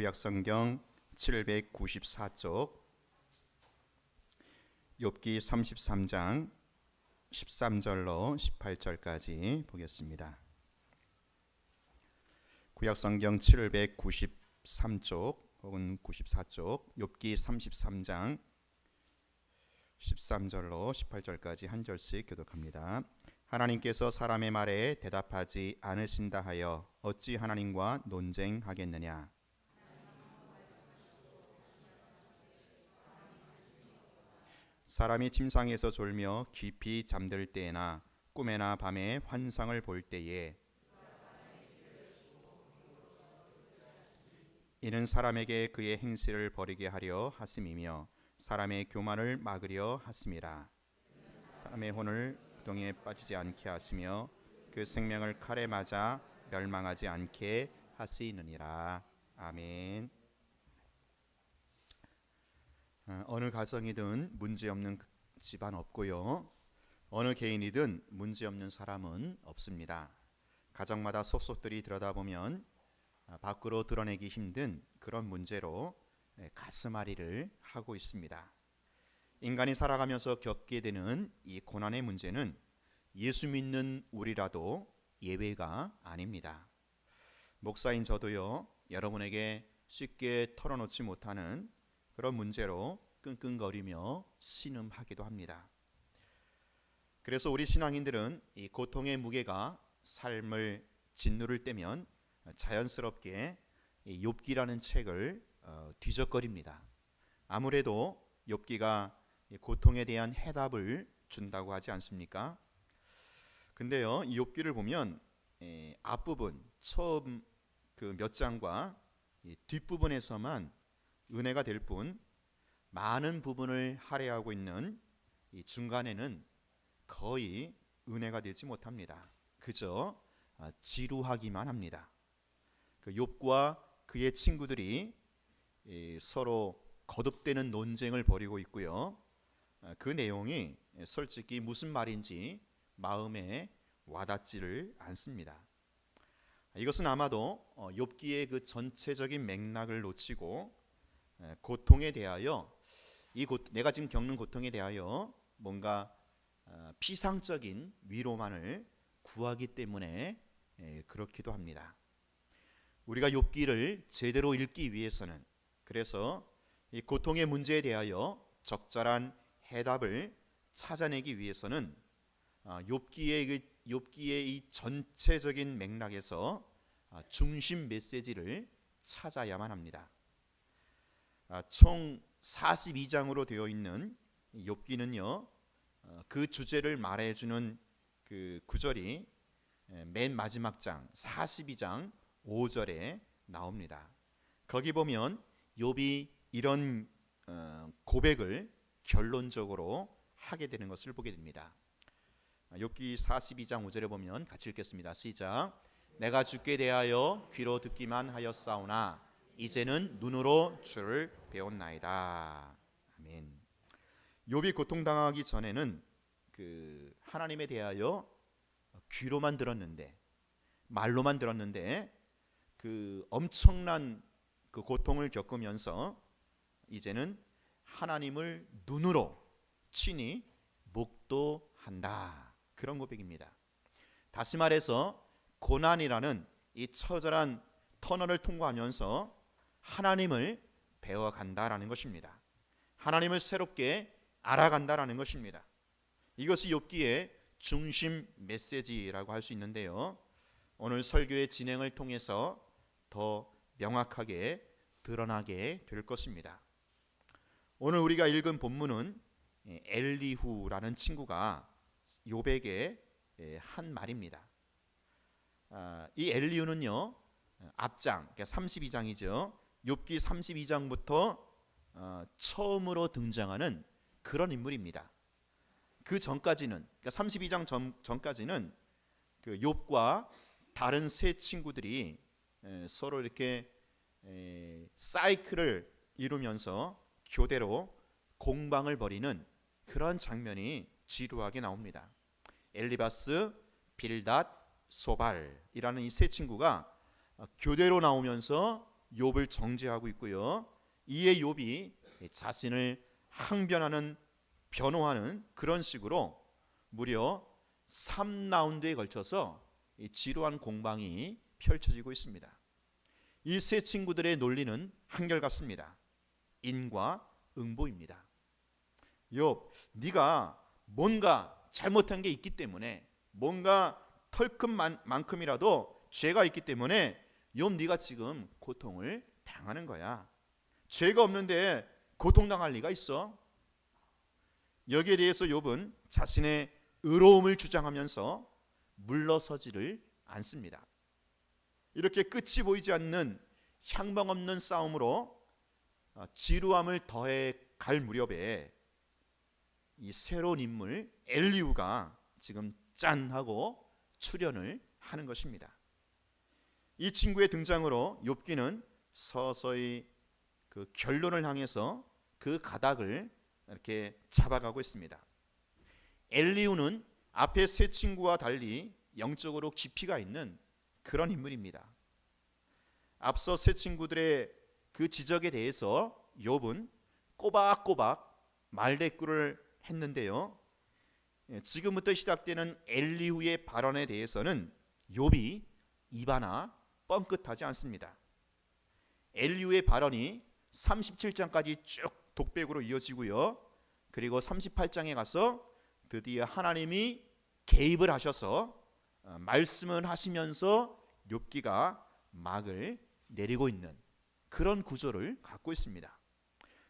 구약성경 794쪽 욥기 33장 13절로 18절까지 보겠습니다. 구약성경 793쪽 혹은 94쪽 욥기 33장 13절로 18절까지 한 절씩 교독합니다. 하나님께서 사람의 말에 대답하지 않으신다 하여 어찌 하나님과 논쟁하겠느냐. 사람이 침상에서 졸며 깊이 잠들 때나 꿈에나 밤에 환상을 볼 때에 이는 사람에게 그의 행실을 버리게 하려 하심이며 사람의 교만을 막으려 하심이라. 사람의 혼을 구덩이에 빠지지 않게 하시며 그 생명을 칼에 맞아 멸망하지 않게 하시느니라. 아멘. 어느 가정이든 문제없는 집안 없고요, 어느 개인이든 문제없는 사람은 없습니다. 가정마다 속속들이 들여다보면 밖으로 드러내기 힘든 그런 문제로 가슴앓이를 하고 있습니다. 인간이 살아가면서 겪게 되는 이 고난의 문제는 예수 믿는 우리라도 예외가 아닙니다. 목사인 저도요, 여러분에게 쉽게 털어놓지 못하는 그런 문제로 끙끙거리며 신음하기도 합니다. 그래서 우리 신앙인들은 이 고통의 무게가 삶을 짓누를 때면 자연스럽게 이 욥기라는 책을 뒤적거립니다. 아무래도 욥기가 고통에 대한 해답을 준다고 하지 않습니까? 근데요, 이 욥기를 보면 앞부분 처음 그 몇 장과 뒷부분에서만 은혜가 될 뿐 많은 부분을 할애하고 있는 이 중간에는 거의 은혜가 되지 못합니다. 그저 지루하기만 합니다. 그 욥과 그의 친구들이 서로 거듭되는 논쟁을 벌이고 있고요, 그 내용이 솔직히 무슨 말인지 마음에 와닿지를 않습니다. 이것은 아마도 욥기의 그 전체적인 맥락을 놓치고 고통에 대하여 내가 지금 겪는 고통에 대하여 뭔가 피상적인 위로만을 구하기 때문에 그렇기도 합니다. 우리가 욥기를 제대로 읽기 위해서는, 그래서 이 고통의 문제에 대하여 적절한 해답을 찾아내기 위해서는 욥기의 이 전체적인 맥락에서 중심 메시지를 찾아야만 합니다. 총 42장으로 되어 있는 욥기는요, 그 주제를 말해주는 그 구절이 맨 마지막 장 42장 5절에 나옵니다. 거기 보면 욥이 이런 고백을 결론적으로 하게 되는 것을 보게 됩니다. 욥기 42장 5절에 보면 같이 읽겠습니다. 시작. 내가 주께 대하여 귀로 듣기만 하였사오나 이제는 눈으로 주를 배웠나이다. 아멘. 욥이 고통당하기 전에는 그 하나님에 대하여 귀로만 들었는데, 말로만 들었는데 그 엄청난 그 고통을 겪으면서 이제는 하나님을 눈으로 친히 목도한다. 그런 고백입니다. 다시 말해서 고난이라는 이 처절한 터널을 통과하면서 하나님을 배워간다라는 것입니다. 하나님을 새롭게 알아간다라는 것입니다. 이것이 욥기의 중심 메시지라고 할 수 있는데요, 오늘 설교의 진행을 통해서 더 명확하게 드러나게 될 것입니다. 오늘 우리가 읽은 본문은 엘리후라는 친구가 욥에게 한 말입니다. 이 엘리후는요, 앞장, 그러니까 32장이죠. 욥기 32장부터 처음으로 등장하는 그런 인물입니다. 그 전까지는, 그러니까 32장 전까지는 그 욥과 다른 세 친구들이 서로 이렇게 사이클을 이루면서 교대로 공방을 벌이는 그런 장면이 지루하게 나옵니다. 엘리바스, 빌닷, 소발이라는 이 세 친구가 교대로 나오면서 욥을 정죄하고 있고요. 이에 욥이 자신을 항변하는 변호하는 그런 식으로 무려 3라운드에 걸쳐서 이 지루한 공방이 펼쳐지고 있습니다. 이 세 친구들의 논리는 한결같습니다. 인과 응보입니다. 욥, 네가 뭔가 잘못한 게 있기 때문에, 뭔가 털끝만큼이라도 죄가 있기 때문에 욥, 네가 지금 고통을 당하는 거야. 죄가 없는데 고통당할 리가 있어? 여기에 대해서 욥은 자신의 의로움을 주장하면서 물러서지를 않습니다. 이렇게 끝이 보이지 않는 향방 없는 싸움으로 지루함을 더해 갈 무렵에 이 새로운 인물 엘리후가 지금 짠 하고 출연을 하는 것입니다. 이 친구의 등장으로 욥기는 서서히 그 결론을 향해서 그 가닥을 이렇게 잡아가고 있습니다. 엘리후는 앞에 세 친구와 달리 영적으로 깊이가 있는 그런 인물입니다. 앞서 세 친구들의 그 지적에 대해서 욥은 꼬박꼬박 말대꾸를 했는데요. 지금부터 시작되는 엘리후의 발언에 대해서는 욥이 입 하나 뻥끗하지 않습니다. 엘리후의 발언이 37장까지 쭉 독백으로 이어지고요. 그리고 38장에 가서 드디어 하나님이 개입을 하셔서 말씀을 하시면서 욥기가 막을 내리고 있는 그런 구조를 갖고 있습니다.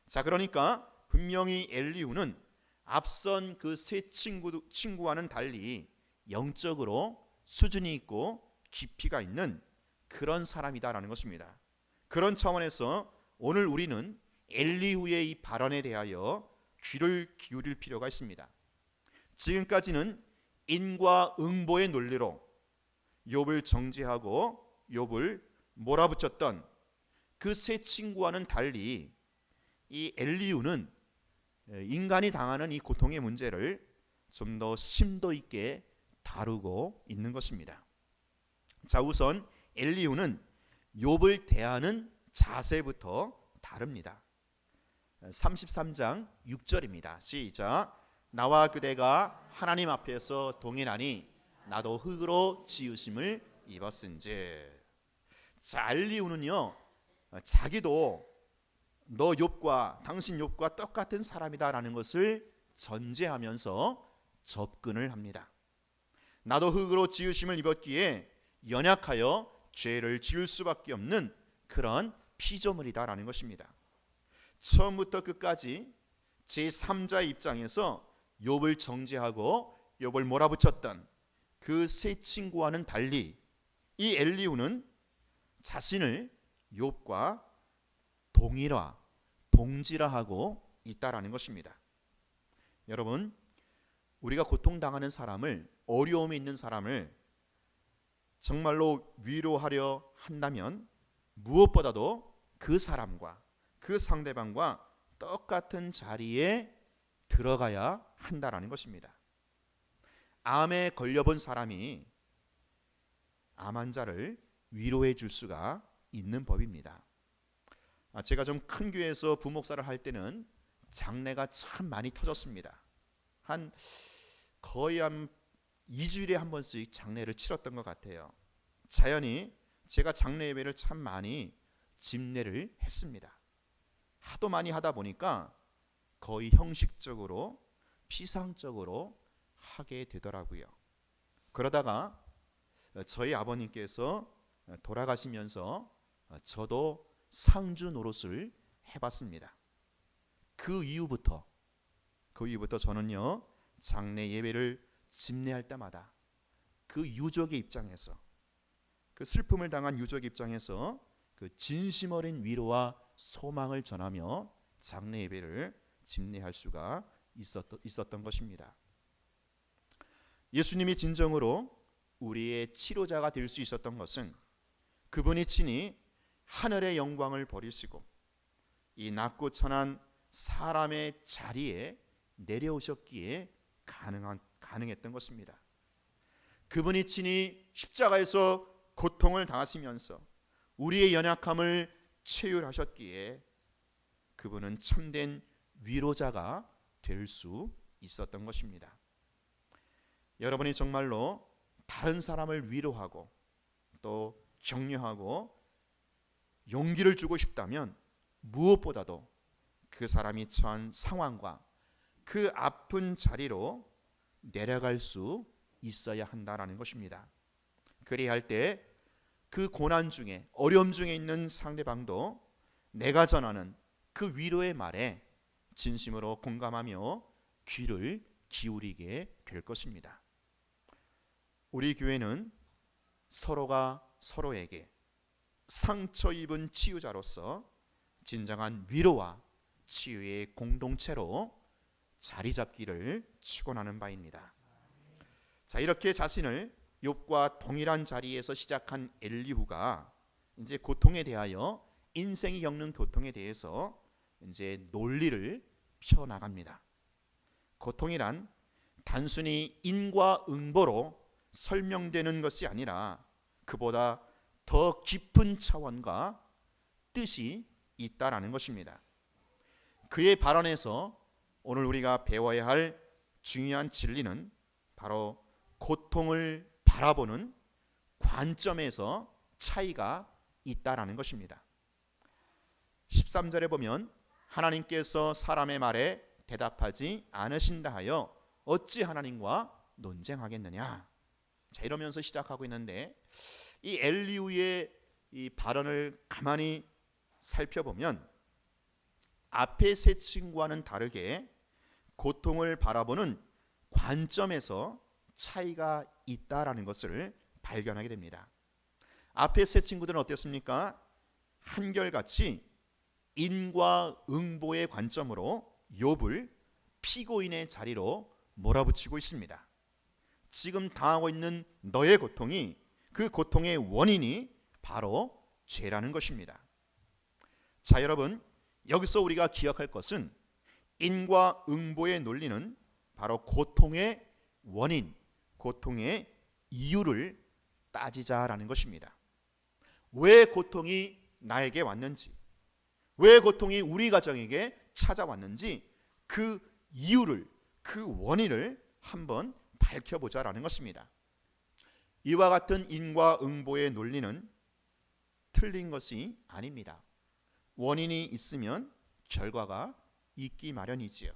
자, 그러니까 분명히 엘리후는 앞선 그 세 친구와는 달리 영적으로 수준이 있고 깊이가 있는 그런 사람이다라는 것입니다. 그런 차원에서 오늘 우리는 엘리후의 이 발언에 대하여 귀를 기울일 필요가 있습니다. 지금까지는 인과 응보의 논리로 욥을 정죄하고 욥을 몰아붙였던 그 세 친구와는 달리 이 엘리후는 인간이 당하는 이 고통의 문제를 좀 더 심도 있게 다루고 있는 것입니다. 자, 우선 엘리후는 욥을 대하는 자세부터 다릅니다. 33장 6절입니다. 시작. 나와 그대가 하나님 앞에서 동행하니 나도 흙으로 지으심을 입었은즉. 자, 엘리후는요, 자기도 너 욥과 당신 욥과 똑같은 사람이다라는 것을 전제하면서 접근을 합니다. 나도 흙으로 지으심을 입었기에 연약하여 죄를 지을 수밖에 없는 그런 피조물이다라는 것입니다. 처음부터 끝까지 제3자의 입장에서 욥을 정죄하고 욥을 몰아붙였던 그 세 친구와는 달리 이 엘리후는 자신을 욥과 동질화하고 있다라는 것입니다. 여러분, 우리가 고통당하는 사람을, 어려움이 있는 사람을 정말로 위로하려 한다면 무엇보다도 그 사람과 그 상대방과 똑같은 자리에 들어가야 한다라는 것입니다. 암에 걸려본 사람이 암 환자를 위로해 줄 수가 있는 법입니다. 제가 좀 큰 교회에서 부목사를 할 때는 장례가 참 많이 터졌습니다. 거의 한 2주일에 한 번씩 장례를 치렀던 것 같아요. 자연히 제가 장례 예배를 참 많이 집례를 했습니다. 하도 많이 하다 보니까 거의 형식적으로 피상적으로 하게 되더라고요. 그러다가 저희 아버님께서 돌아가시면서 저도 상주 노릇을 해봤습니다. 그 이후부터 저는요, 장례 예배를 집례할 때마다 그 유족의 입장에서, 그 슬픔을 당한 유족의 입장에서 그 진심 어린 위로와 소망을 전하며 장례 예배를 집례할 수가 있었던 것입니다. 예수님이 진정으로 우리의 치료자가 될 수 있었던 것은 그분이 친히 하늘의 영광을 버리시고 이 낮고 천한 사람의 자리에 내려오셨기에 가능했던 것입니다. 그분이 친히 십자가에서 고통을 당하시면서 우리의 연약함을 체휼하셨기에 그분은 참된 위로자가 될 수 있었던 것입니다. 여러분이 정말로 다른 사람을 위로하고 또 격려하고 용기를 주고 싶다면 무엇보다도 그 사람이 처한 상황과 그 아픈 자리로 내려갈 수 있어야 한다라는 것입니다. 그래야 할 때 그 고난 중에 어려움 중에 있는 상대방도 내가 전하는 그 위로의 말에 진심으로 공감하며 귀를 기울이게 될 것입니다. 우리 교회는 서로가 서로에게 상처 입은 치유자로서 진정한 위로와 치유의 공동체로 자리 잡기를 축원하는 바입니다. 자, 이렇게 자신을 욥과 동일한 자리에서 시작한 엘리후가 이제 고통에 대하여 인생이 겪는 고통에 대해서 이제 논리를 펴 나갑니다. 고통이란 단순히 인과응보로 설명되는 것이 아니라 그보다 더 깊은 차원과 뜻이 있다라는 것입니다. 그의 발언에서 오늘 우리가 배워야 할 중요한 진리는 바로 고통을 바라보는 관점에서 차이가 있다라는 것입니다. 13절에 보면 하나님께서 사람의 말에 대답하지 않으신다 하여 어찌 하나님과 논쟁하겠느냐. 자, 이러면서 시작하고 있는데 이 엘리후의 이 발언을 가만히 살펴보면 앞의 세 친구와는 다르게 고통을 바라보는 관점에서 차이가 있다라는 것을 발견하게 됩니다. 앞의 세 친구들은 어땠습니까? 한결같이 인과응보의 관점으로 욥을 피고인의 자리로 몰아붙이고 있습니다. 지금 당하고 있는 너의 고통이 그 고통의 원인이 바로 죄라는 것입니다. 자, 여러분, 여기서 우리가 기억할 것은 인과응보의 논리는 바로 고통의 원인, 고통의 이유를 따지자라는 것입니다. 왜 고통이 나에게 왔는지, 왜 고통이 우리 가정에게 찾아왔는지 그 이유를, 그 원인을 한번 밝혀보자라는 것입니다. 이와 같은 인과응보의 논리는 틀린 것이 아닙니다. 원인이 있으면 결과가 있기 마련이지요.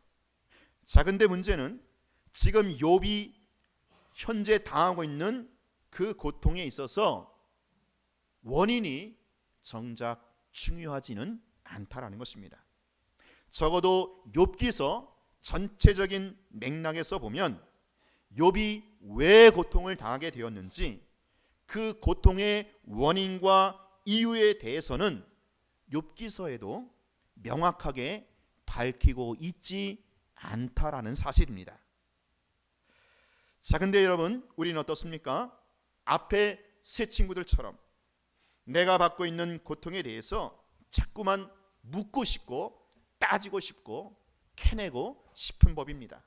자, 근데 문제는 지금 욥이 현재 당하고 있는 그 고통에 있어서 원인이 정작 중요하지는 않다라는 것입니다. 적어도 욥기서 전체적인 맥락에서 보면 욥이 왜 고통을 당하게 되었는지 그 고통의 원인과 이유에 대해서는 욥기서에도 명확하게 밝히고 있지 않다라는 사실입니다. 자, 근데 여러분, 우리는 어떻습니까? 앞에 세 친구들처럼 내가 받고 있는 고통에 대해서 자꾸만 묻고 싶고 따지고 싶고 캐내고 싶은 법입니다.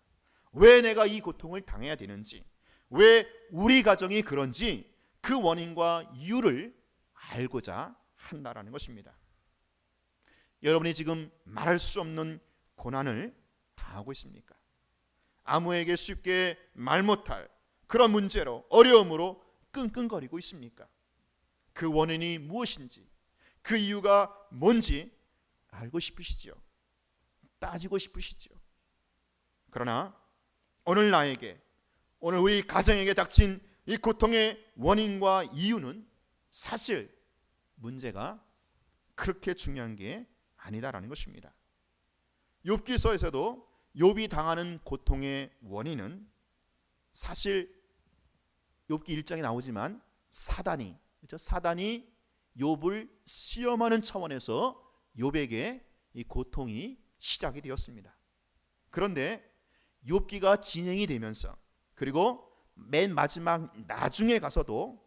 왜 내가 이 고통을 당해야 되는지, 왜 우리 가정이 그런지 그 원인과 이유를 알고자 한다라는 것입니다. 여러분이 지금 말할 수 없는 고난을 당하고 있습니까? 아무에게 쉽게 말 못할 그런 문제로, 어려움으로 끙끙거리고 있습니까? 그 원인이 무엇인지, 그 이유가 뭔지 알고 싶으시지요? 따지고 싶으시지요? 그러나 오늘 나에게, 오늘 우리 가정에게 닥친 이 고통의 원인과 이유는 사실 문제가 그렇게 중요한 게 아니다라는 것입니다. 욥기서에서도 욥이 당하는 고통의 원인은 사실 욥기 1장에 나오지만 사단이, 그렇죠? 사단이 욥을 시험하는 차원에서 욥에게 이 고통이 시작이 되었습니다. 그런데 욥기가 진행이 되면서, 그리고 맨 마지막 나중에 가서도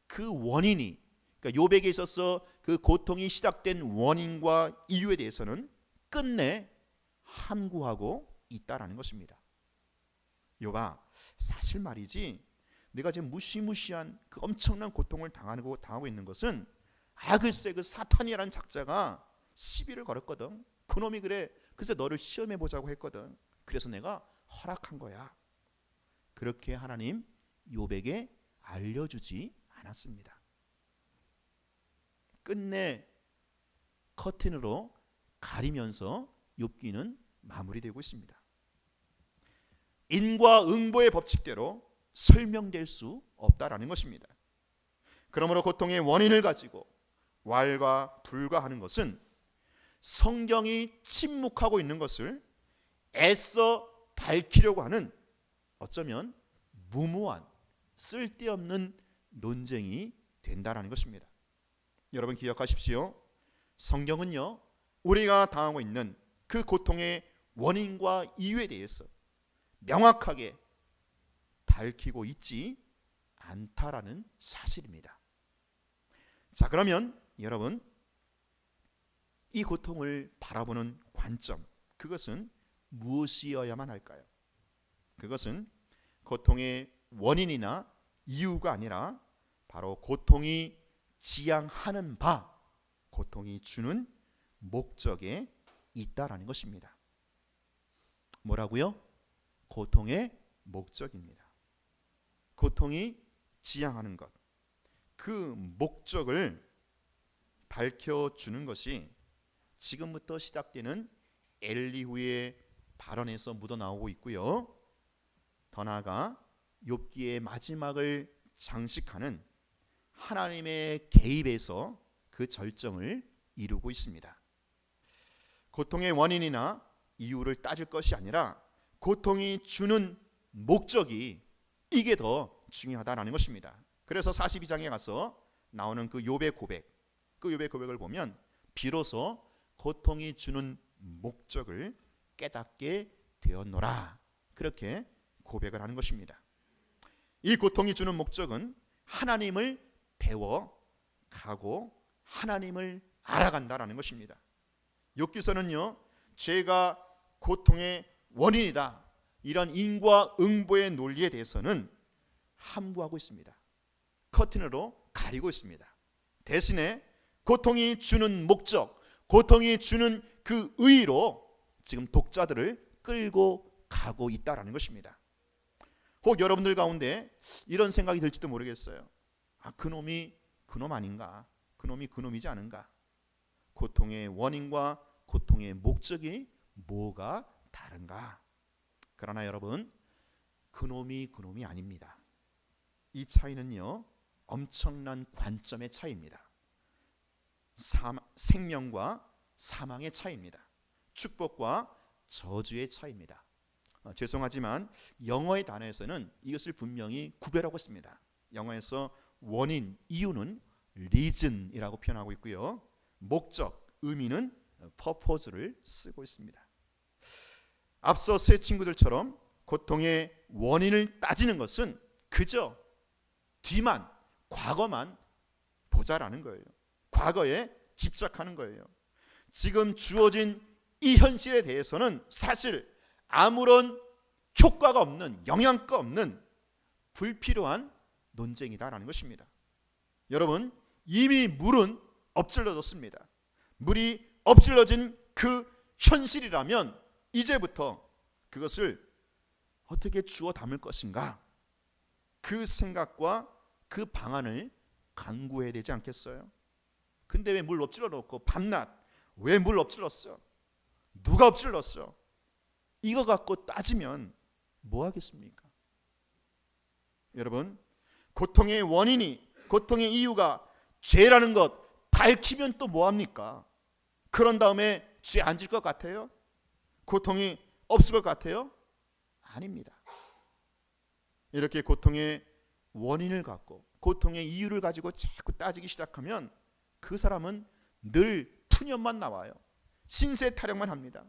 그 원인이, 그러니까 욥에게 있어서 그 고통이 시작된 원인과 이유에 대해서는 끝내 함구하고 있다라는 것입니다. 욥아, 사실 말이지, 내가 지금 무시무시한 그 엄청난 고통을 당하고 있는 것은 글쎄 그 사탄이라는 작자가 시비를 걸었거든. 그놈이 그래. 그래서 너를 시험해 보자고 했거든. 그래서 내가 허락한 거야. 그렇게 하나님 욥에게 알려주지 않았습니다. 끝내 커튼으로 가리면서 욥기는 마무리되고 있습니다. 인과응보의 법칙대로 설명될 수 없다라는 것입니다. 그러므로 고통의 원인을 가지고 왈과 불과하는 것은 성경이 침묵하고 있는 것을 애써 밝히려고 하는 어쩌면 무모한 쓸데없는 논쟁이 된다라는 것입니다. 여러분 기억하십시오. 성경은요, 우리가 당하고 있는 그 고통의 원인과 이유에 대해서 명확하게 밝히고 있지 않다라는 사실입니다. 자, 그러면 여러분 이 고통을 바라보는 관점, 그것은 무엇이어야만 할까요? 그것은 고통의 원인이나 이유가 아니라 바로 고통이 지향하는 바, 고통이 주는 목적에 있다라는 것입니다. 뭐라고요? 고통의 목적입니다. 고통이 지향하는 것, 그 목적을 밝혀주는 것이 지금부터 시작되는 엘리후의 발언에서 묻어나오고 있고요. 더 나아가 욥기의 마지막을 장식하는 하나님의 개입에서 그 절정을 이루고 있습니다. 고통의 원인이나 이유를 따질 것이 아니라 고통이 주는 목적이, 이게 더 중요하다는 것입니다. 그래서 42장에 가서 나오는 그 욥의 고백, 그 욥의 고백을 보면 비로소 고통이 주는 목적을 깨닫게 되었노라, 그렇게 고백을 하는 것입니다. 이 고통이 주는 목적은 하나님을 배워가고 하나님을 알아간다라는 것입니다. 욥기서는요, 죄가 고통의 원인이다, 이런 인과응보의 논리에 대해서는 함구하고 있습니다. 커튼으로 가리고 있습니다. 대신에 고통이 주는 목적, 고통이 주는 그 의의로 지금 독자들을 끌고 가고 있다라는 것입니다. 혹 여러분들 가운데 이런 생각이 들지도 모르겠어요. 그놈이 그놈 아닌가? 그놈이 그놈이지 않은가? 고통의 원인과 고통의 목적이 뭐가 다른가? 그러나 여러분, 그놈이 그놈이 아닙니다. 이 차이는요, 엄청난 관점의 차이입니다. 생명과 사망의 차이입니다. 축복과 저주의 차이입니다. 죄송하지만 영어의 단어에서는 이것을 분명히 구별하고 있습니다. 영어에서 원인, 이유는 reason이라고 표현하고 있고요, 목적, 의미는 purpose를 쓰고 있습니다. 앞서 세 친구들처럼 고통의 원인을 따지는 것은 그저 뒤만, 과거만 보자라는 거예요. 과거에 집착하는 거예요. 지금 주어진 이 현실에 대해서는 사실 아무런 효과가 없는, 영향가 없는 불필요한 논쟁이다라는 것입니다. 여러분, 이미 물은 엎질러졌습니다. 물이 엎질러진 그 현실이라면 이제부터 그것을 어떻게 주워 담을 것인가, 그 생각과 그 방안을 강구해야 되지 않겠어요? 근데 왜 물 엎질러 놓고 밤낮 왜 물 엎질렀어? 누가 엎질렀어? 이거 갖고 따지면 뭐 하겠습니까? 여러분, 고통의 원인이, 고통의 이유가 죄라는 것 밝히면 또 뭐 합니까? 그런 다음에 죄 안 질 것 같아요? 고통이 없을 것 같아요? 아닙니다. 이렇게 고통의 원인을 갖고 고통의 이유를 가지고 자꾸 따지기 시작하면 그 사람은 늘 푸념만 나와요. 신세 타령만 합니다.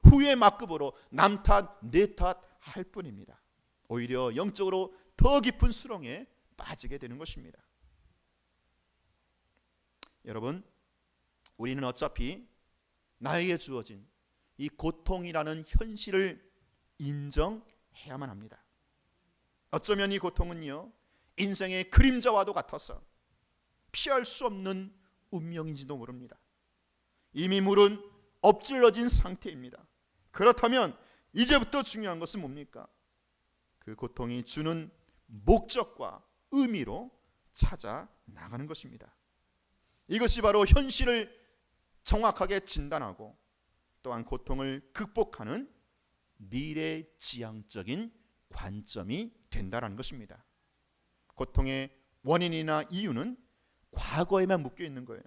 후회 막급으로 남 탓, 내 탓 할 뿐입니다. 오히려 영적으로 더 깊은 수렁에 빠지게 되는 것입니다. 여러분, 우리는 어차피 나에게 주어진 이 고통이라는 현실을 인정해야만 합니다. 어쩌면 이 고통은요, 인생의 그림자와도 같아서 피할 수 없는 운명인지도 모릅니다. 이미 물은 엎질러진 상태입니다. 그렇다면 이제부터 중요한 것은 뭡니까? 그 고통이 주는 목적과 의미로 찾아 나가는 것입니다. 이것이 바로 현실을 정확하게 진단하고 또한 고통을 극복하는 미래지향적인 관점이 된다는 것입니다. 고통의 원인이나 이유는 과거에만 묶여 있는 거예요.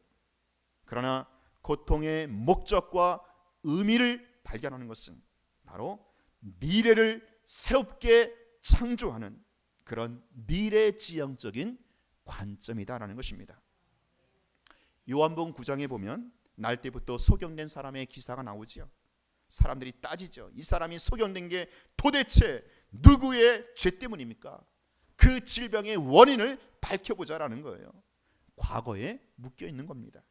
그러나 고통의 목적과 의미를 발견하는 것은 바로 미래를 새롭게 창조하는 그런 미래지향적인 관점이다라는 것입니다. 요한복음 9장에 보면 날 때부터 소경된 사람의 기사가 나오지요. 사람들이 따지죠. 이 사람이 소경된 게 도대체 누구의 죄 때문입니까? 그 질병의 원인을 밝혀보자라는 거예요. 과거에 묶여 있는 겁니다.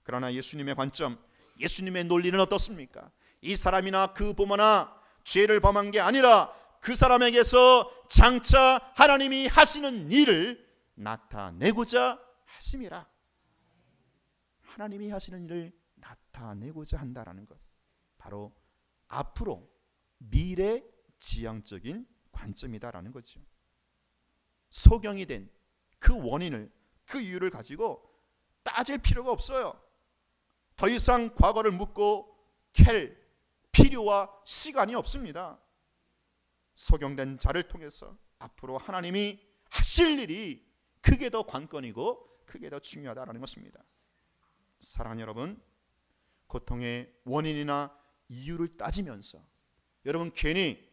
그러나 예수님의 관점, 예수님의 논리는 어떻습니까? 이 사람이나 그 부모나 죄를 범한 게 아니라 그 사람에게서 장차 하나님이 하시는 일을 나타내고자 하심이라. 하나님이 하시는 일을 나타내고자 한다라는 것, 바로 앞으로 미래지향적인 관점이다라는 거죠. 소경이 된 그 원인을, 그 이유를 가지고 따질 필요가 없어요. 더 이상 과거를 묻고 캘 필요와 시간이 없습니다. 소경된 자를 통해서 앞으로 하나님이 하실 일이 그게 더 관건이고 그게 더 중요하다는 것입니다. 사랑하는 여러분, 고통의 원인이나 이유를 따지면서 여러분 괜히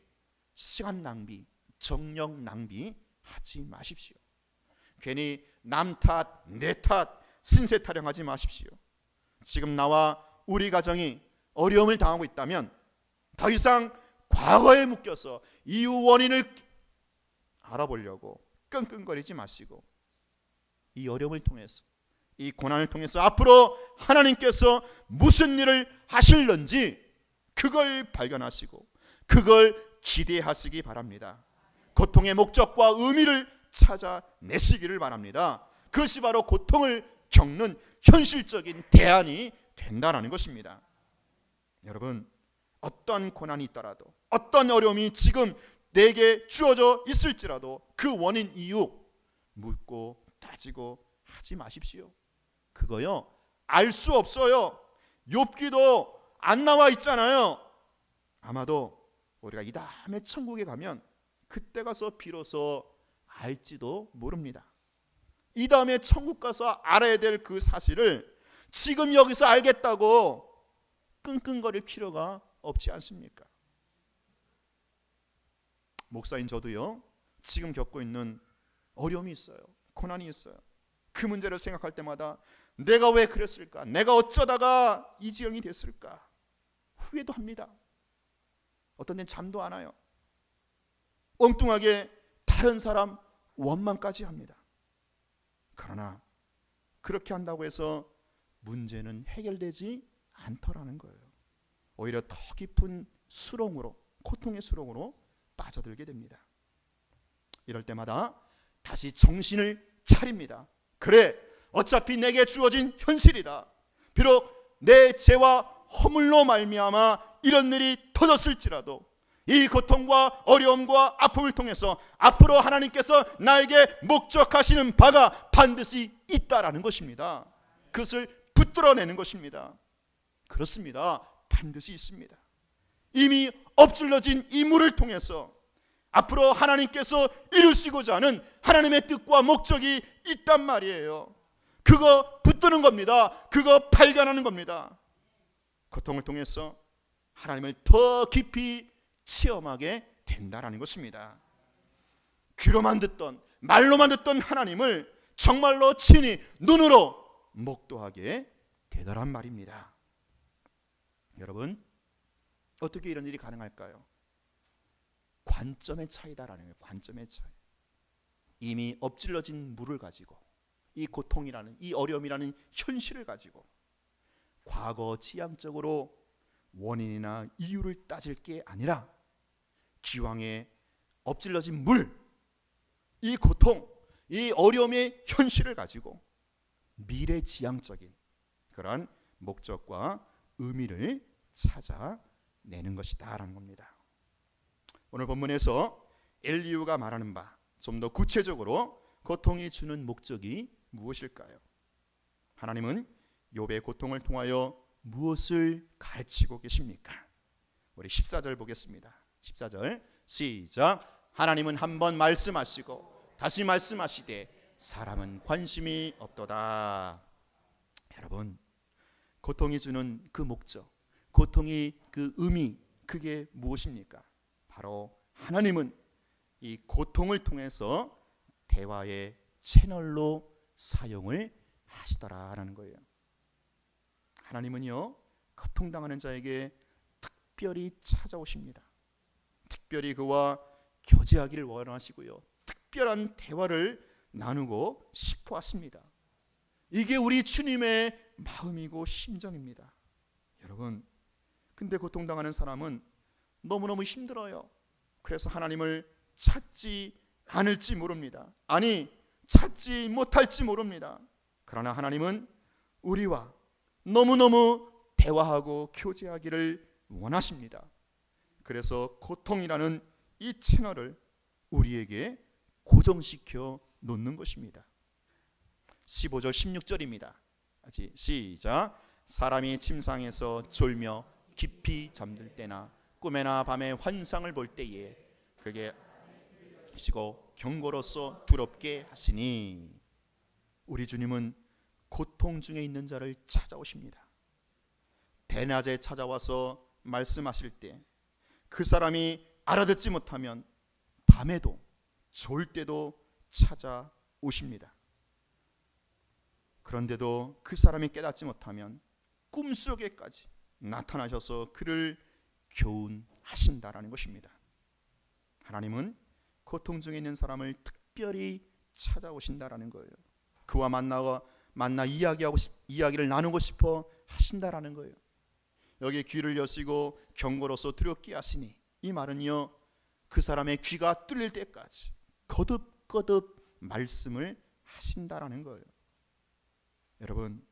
시간 낭비, 정력 낭비 하지 마십시오. 괜히 남 탓, 내 탓, 신세 타령하지 마십시오. 지금 나와 우리 가정이 어려움을 당하고 있다면 더 이상 과거에 묶여서 이유 원인을 알아보려고 끙끙거리지 마시고 이 어려움을 통해서, 이 고난을 통해서 앞으로 하나님께서 무슨 일을 하실는지 그걸 발견하시고 그걸 기대하시기 바랍니다. 고통의 목적과 의미를 찾아내시기를 바랍니다. 그것이 바로 고통을 겪는 현실적인 대안이 된다는 것입니다. 여러분, 어떤 고난이 있더라도, 어떤 어려움이 지금 내게 주어져 있을지라도 그 원인 이유 묻고 따지고 하지 마십시오. 그거요 알 수 없어요. 욥기도 안 나와 있잖아요. 아마도 우리가 이 다음에 천국에 가면 그때 가서 비로소 알지도 모릅니다. 이 다음에 천국 가서 알아야 될 그 사실을 지금 여기서 알겠다고 끙끙거릴 필요가 없지 않습니까? 목사인 저도요, 지금 겪고 있는 어려움이 있어요. 고난이 있어요. 그 문제를 생각할 때마다 내가 왜 그랬을까? 내가 어쩌다가 이 지경이 됐을까? 후회도 합니다. 어떤 데는 잠도 안 와요. 엉뚱하게 다른 사람 원망까지 합니다. 그러나 그렇게 한다고 해서 문제는 해결되지 않더라는 거예요. 오히려 더 깊은 수렁으로, 고통의 수렁으로 빠져들게 됩니다. 이럴 때마다 다시 정신을 차립니다. 그래, 어차피 내게 주어진 현실이다. 비록 내 죄와 허물로 말미암아 이런 일이 터졌을지라도 이 고통과 어려움과 아픔을 통해서 앞으로 하나님께서 나에게 목적하시는 바가 반드시 있다라는 것입니다. 그것을 붙들어내는 것입니다. 그렇습니다. 반드시 있습니다. 이미 엎질러진 이 물을 통해서 앞으로 하나님께서 이루시고자 하는 하나님의 뜻과 목적이 있단 말이에요. 그거 붙드는 겁니다. 그거 발견하는 겁니다. 고통을 통해서 하나님을 더 깊이 체험하게 된다라는 것입니다. 귀로만 듣던, 말로만 듣던 하나님을 정말로 친히 눈으로 목도하게 되더란 말입니다. 여러분, 어떻게 이런 일이 가능할까요? 관점의 차이다라는 거예요. 관점의 차이. 이미 엎질러진 물을 가지고, 이 고통이라는, 이 어려움이라는 현실을 가지고 과거 지향적으로 원인이나 이유를 따질 게 아니라 기왕에 엎질러진 물, 이 고통, 이 어려움의 현실을 가지고 미래지향적인 그런 목적과 의미를 찾아내는 것이다 라는 겁니다. 오늘 본문에서 엘리후가 말하는 바 좀 더 구체적으로 고통이 주는 목적이 무엇일까요? 하나님은 욥의 고통을 통하여 무엇을 가르치고 계십니까? 우리 14절 보겠습니다. 14절 시작. 하나님은 한 번 말씀하시고 다시 말씀하시되 사람은 관심이 없도다. 여러분, 고통이 주는 그 목적, 고통이 그 의미, 그게 무엇입니까? 바로 하나님은 이 고통을 통해서 대화의 채널로 사용을 하시더라라는 거예요. 하나님은요, 고통당하는 자에게 특별히 찾아오십니다. 특별히 그와 교제하기를 원하시고요, 특별한 대화를 나누고 싶어 하십니다. 이게 우리 주님의 마음이고 심정입니다. 여러분, 근데 고통당하는 사람은 너무너무 힘들어요. 그래서 하나님을 찾지 않을지 모릅니다. 아니, 찾지 못할지 모릅니다. 그러나 하나님은 우리와 너무너무 대화하고 교제하기를 원하십니다. 그래서 고통이라는 이 채널을 우리에게 고정시켜 놓는 것입니다. 15절 16절입니다. 시작. 사람이 침상에서 졸며 깊이 잠들 때나 꿈에나 밤에 환상을 볼 때에 그게 시고 경고로서 두렵게 하시니. 우리 주님은 고통 중에 있는 자를 찾아오십니다. 대낮에 찾아와서 말씀하실 때 그 사람이 알아듣지 못하면 밤에도 졸 때도 찾아오십니다. 그런데도 그 사람이 깨닫지 못하면 꿈속에까지 나타나셔서 그를 교훈하신다라는 것입니다. 하나님은 고통 중에 있는 사람을 특별히 찾아오신다라는 거예요. 그와 만나 이야기를 나누고 싶어 하신다라는 거예요. 여기 귀를 여시고 경고로서 두렵게 하시니, 이 말은요, 그 사람의 귀가 뚫릴 때까지 거듭거듭 말씀을 하신다라는 거예요. 여러분,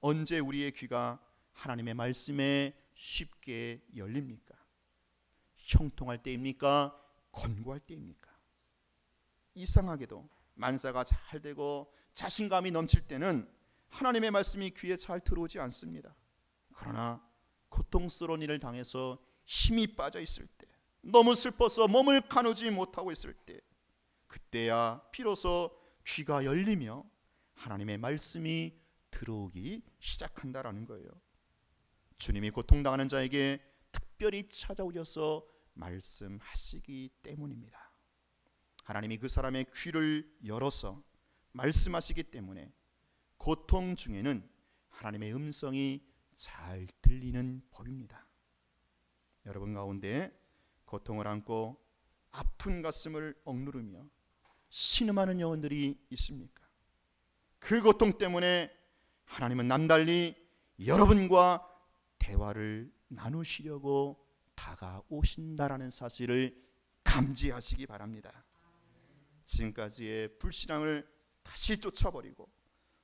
언제 우리의 귀가 하나님의 말씀에 쉽게 열립니까? 형통할 때입니까? 권고할 때입니까? 이상하게도 만사가 잘 되고 자신감이 넘칠 때는 하나님의 말씀이 귀에 잘 들어오지 않습니다. 그러나 고통스러운 일을 당해서 힘이 빠져 있을 때, 너무 슬퍼서 몸을 가누지 못하고 있을 때, 그때야 비로소 귀가 열리며 하나님의 말씀이 들어오기 시작한다라는 거예요. 주님이 고통당하는 자에게 특별히 찾아오셔서 말씀하시기 때문입니다. 하나님이 그 사람의 귀를 열어서 말씀하시기 때문에 고통 중에는 하나님의 음성이 잘 들리는 법입니다. 여러분 가운데 고통을 안고 아픈 가슴을 억누르며 신음하는 영혼들이 있습니까? 그 고통 때문에 하나님은 남달리 여러분과 대화를 나누시려고 다가오신다라는 사실을 감지하시기 바랍니다. 지금까지의 불신앙을 다시 쫓아버리고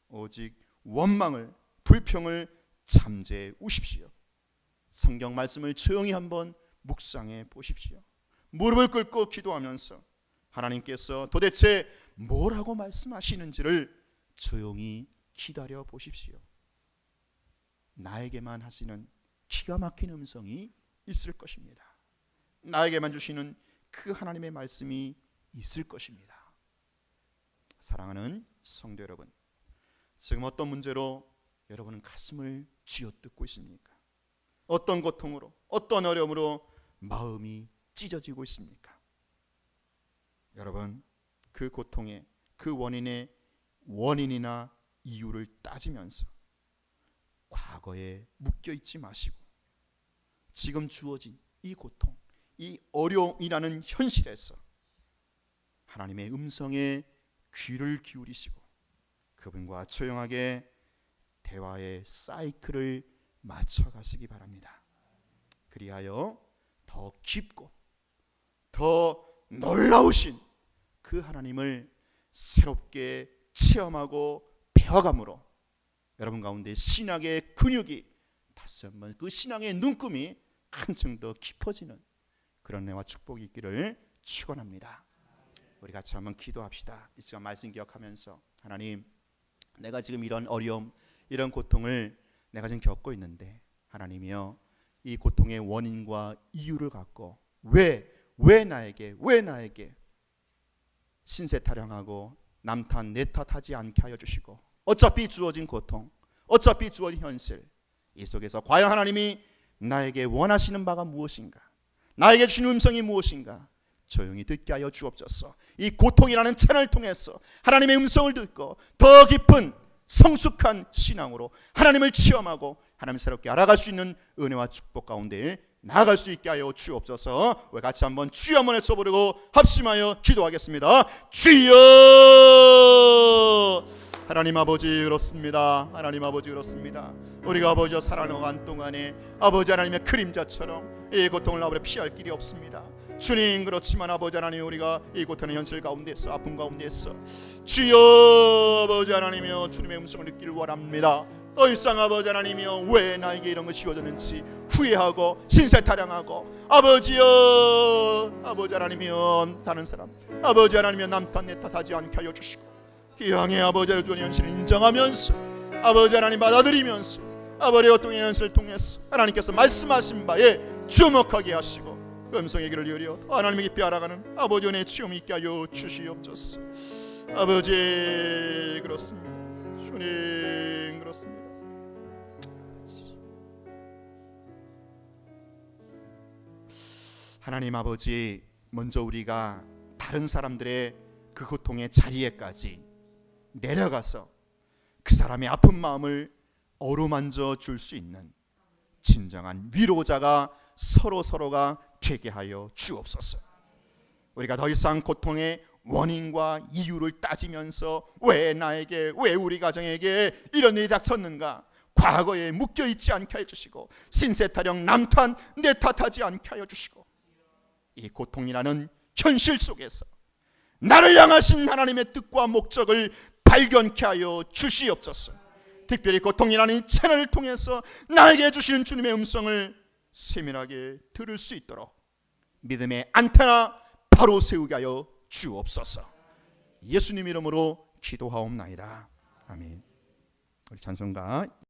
오직 원망을, 불평을 잠재우십시오. 성경 말씀을 조용히 한번 묵상해 보십시오. 무릎을 꿇고 기도하면서 하나님께서 도대체 뭐라고 말씀하시는지를 조용히 기다려 보십시오. 나에게만 하시는 기가 막힌 음성이 있을 것입니다. 나에게만 주시는 그 하나님의 말씀이 있을 것입니다. 사랑하는 성도 여러분, 지금 어떤 문제로 여러분은 가슴을 쥐어뜯고 있습니까? 어떤 고통으로, 어떤 어려움으로 마음이 찢어지고 있습니까? 여러분, 그 고통의 그 원인이나 이유를 따지면서 과거에 묶여있지 마시고 지금 주어진 이 고통, 이 어려움이라는 현실에서 하나님의 음성에 귀를 기울이시고 그분과 조용하게 대화의 사이클을 맞춰가시기 바랍니다. 그리하여 더 깊고 더 놀라우신 그 하나님을 새롭게 체험하고 배워감으로 여러분 가운데 신앙의 근육이 다시 한번 그 신앙의 눈금이 한층 더 깊어지는 그런 은혜와 축복이 있기를 축원합니다. 우리 같이 한번 기도합시다. 이 시간 말씀 기억하면서 하나님, 내가 지금 이런 어려움, 이런 고통을 내가 지금 겪고 있는데 하나님이여, 이 고통의 원인과 이유를 갖고 왜 나에게 신세 타령하고 남탓 내탓하지 않게 하여 주시고, 어차피 주어진 고통, 어차피 주어진 현실, 이 속에서 과연 하나님이 나에게 원하시는 바가 무엇인가, 나에게 주신 음성이 무엇인가 조용히 듣게 하여 주옵소서. 이 고통이라는 채널을 통해서 하나님의 음성을 듣고 더 깊은 성숙한 신앙으로 하나님을 체험하고 하나님 새롭게 알아갈 수 있는 은혜와 축복 가운데 나아갈 수 있게 하여 주옵소서. 우리 같이 한번 주여 한번 외쳐보려고 합심하여 기도하겠습니다. 주여! 하나님 아버지 그렇습니다. 하나님 아버지 그렇습니다. 우리가 아버지와 살아나간 동안에 아버지 하나님의 그림자처럼 이 고통을 아버지 피할 길이 없습니다. 주님, 그렇지만 아버지 하나님, 우리가 이 고통의 현실 가운데서, 아픔 가운데서 주여 아버지 하나님이여 주님의 음성을 듣기를 원합니다. 더 이상 아버지 하나님이여 왜 나에게 이런 것이 주어졌는지 후회하고 신세타령하고 아버지여, 아버지 하나님이여 다른 사람 아버지 하나님이여 남탓 내탓하지 않게 하여 주시고, 기왕의 아버지의 주의 현실을 인정하면서 아버지 하나님 받아들이면서 아버지의 고통의 현실을 통해서 하나님께서 말씀하신 바에 주목하게 하시고 그 음성의 길을 열려 하나님의 깊이 알아가는 아버지 은혜의 체험이 있게 하여 주시옵소서. 아버지 그렇습니다. 주님 그렇습니다. 하나님 아버지, 먼저 우리가 다른 사람들의 그 고통의 자리에까지 내려가서 그 사람의 아픈 마음을 어루만져 줄 수 있는 진정한 위로자가 서로가 되게 하여 주옵소서. 우리가 더 이상 고통의 원인과 이유를 따지면서 왜 나에게, 왜 우리 가정에게 이런 일이 닥쳤는가 과거에 묶여있지 않게 해주시고 신세타령 남탓 내탓하지 않게 하여 주시고, 이 고통이라는 현실 속에서 나를 향하신 하나님의 뜻과 목적을 발견케 하여 주시옵소서. 특별히 고통이라는 이 채널을 통해서 나에게 주시는 주님의 음성을 세밀하게 들을 수 있도록 믿음의 안테나 바로 세우게 하여 주옵소서. 예수님 이름으로 기도하옵나이다. 아멘. 우리 찬송가